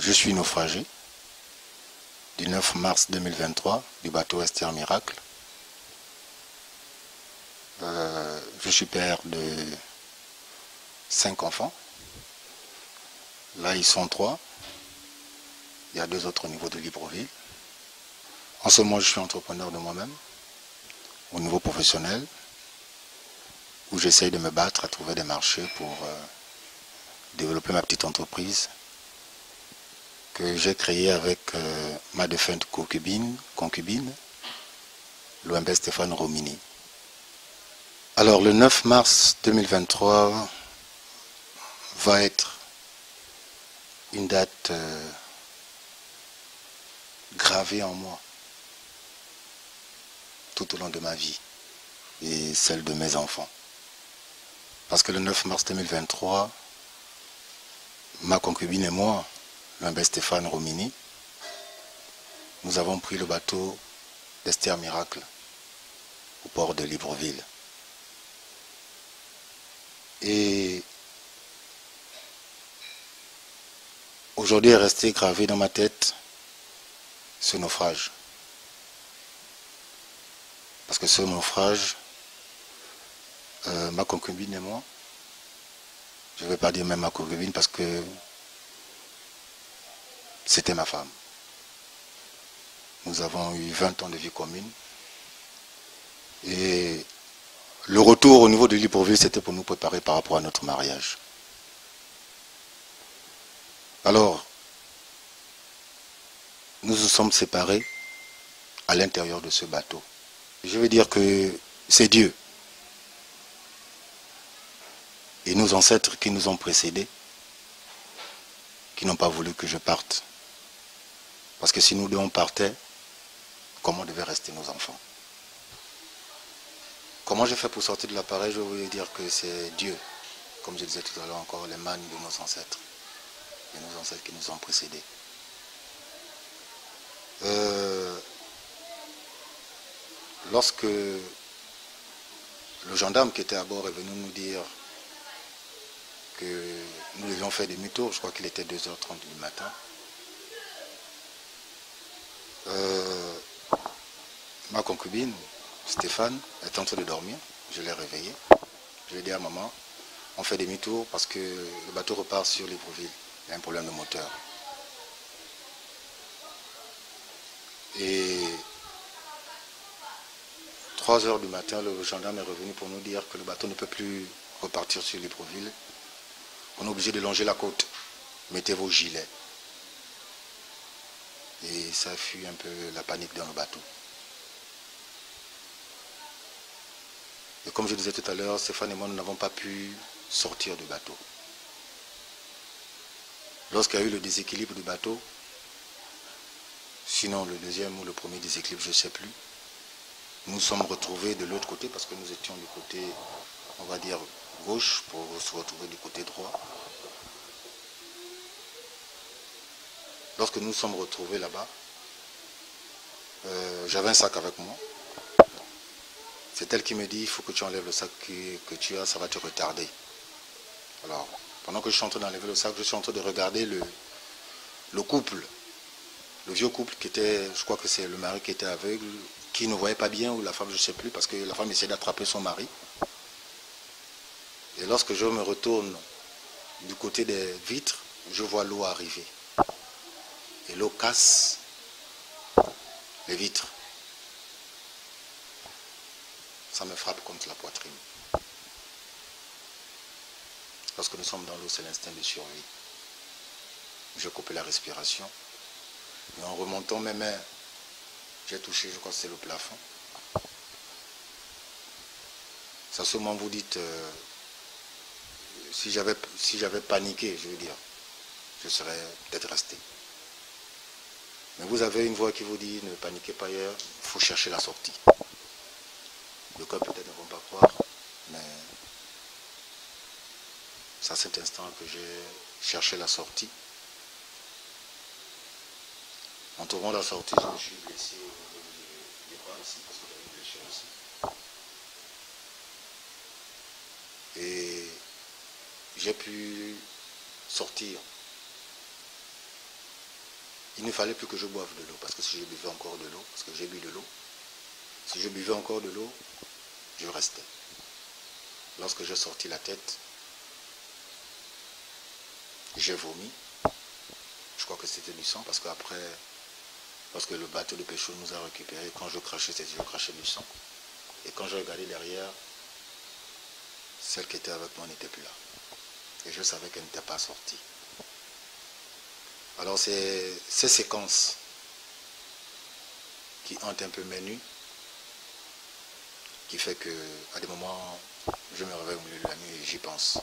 Je suis naufragé du 9 mars 2023 du bateau Esther Miracle. Je suis père de 5 enfants. Là, ils sont 3. Il y a 2 autres au niveau de Libreville. En ce moment, je suis entrepreneur de moi-même, au niveau professionnel, où j'essaye de me battre à trouver des marchés pour développer ma petite entreprise que j'ai créée avec ma défunte concubine, l'OMB Stéphane Romini. Alors, le 9 mars 2023 va être une date gravée en moi tout au long de ma vie et celle de mes enfants. Parce que le 9 mars 2023, ma concubine et moi, l'OMB Stéphane Romini, nous avons pris le bateau d'Esther Miracle au port de Libreville. Et aujourd'hui est resté gravé dans ma tête ce naufrage. Parce que ce naufrage, ma concubine et moi, je ne vais pas dire même ma concubine parce que c'était ma femme. Nous avons eu 20 ans de vie commune. Et le retour au niveau de Libreville, c'était pour nous préparer par rapport à notre mariage. Alors, nous nous sommes séparés à l'intérieur de ce bateau. Je veux dire que c'est Dieu et nos ancêtres qui nous ont précédés, qui n'ont pas voulu que je parte. Parce que si nous deux on partait, comment devaient rester nos enfants? Comment j'ai fait pour sortir de l'appareil? Je voulais dire que c'est Dieu, comme je disais tout à l'heure encore, les mannes de nos ancêtres qui nous ont précédés. Lorsque le gendarme qui était à bord est venu nous dire que nous devions faire demi-tour, je crois qu'il était 2h30 du matin, ma concubine, Stéphane, est en train de dormir. Je l'ai réveillée. Je lui ai dit à maman, on fait demi-tour parce que le bateau repart sur Libreville. Il y a un problème de moteur. Et 3h du matin, le gendarme est revenu pour nous dire que le bateau ne peut plus repartir sur Libreville. On est obligé de longer la côte. Mettez vos gilets. Et ça fut un peu la panique dans le bateau. Et comme je disais tout à l'heure, Stéphane et moi, nous n'avons pas pu sortir du bateau. Lorsqu'il y a eu le déséquilibre du bateau, sinon le deuxième ou le premier déséquilibre, je ne sais plus, nous sommes retrouvés de l'autre côté parce que nous étions du côté, on va dire, gauche pour se retrouver du côté droit. Lorsque nous sommes retrouvés là-bas, j'avais un sac avec moi. C'est elle qui me dit, il faut que tu enlèves le sac que tu as, ça va te retarder. Alors, pendant que je suis en train d'enlever le sac, je suis en train de regarder le couple, le vieux couple qui était, je crois que c'est le mari qui était aveugle, qui ne voyait pas bien, ou la femme, je ne sais plus, parce que la femme essayait d'attraper son mari. Et lorsque je me retourne du côté des vitres, je vois l'eau arriver. Et l'eau casse les vitres. Ça me frappe contre la poitrine. Lorsque nous sommes dans l'eau, c'est l'instinct de survie. Je coupais la respiration. Et en remontant mes mains, j'ai touché, je crois que c'est le plafond. C'est à ce moment vous dites, si j'avais paniqué, je veux dire, je serais peut-être resté. Mais vous avez une voix qui vous dit, ne paniquez pas hier, il faut chercher la sortie. Le cœur peut-être ne vont pas croire, mais c'est à cet instant que j'ai cherché la sortie. En trouvant la sortie, je me suis blessé au niveau des bras ici, parce que j'avais une blessure ici. Et j'ai pu sortir Il ne fallait plus que je boive de l'eau, parce que si je buvais encore de l'eau, parce que j'ai bu de l'eau, si je buvais encore de l'eau, je restais. Lorsque j'ai sorti la tête, j'ai vomi. Je crois que c'était du sang, parce qu'après, lorsque le bateau de pêche nous a récupérés, quand je crachais du sang. Et quand je regardais derrière, celle qui était avec moi n'était plus là. Et je savais qu'elle n'était pas sortie. Alors c'est ces séquences qui hantent un peu mes nuits, qui fait que à des moments, je me réveille au milieu de la nuit et j'y pense.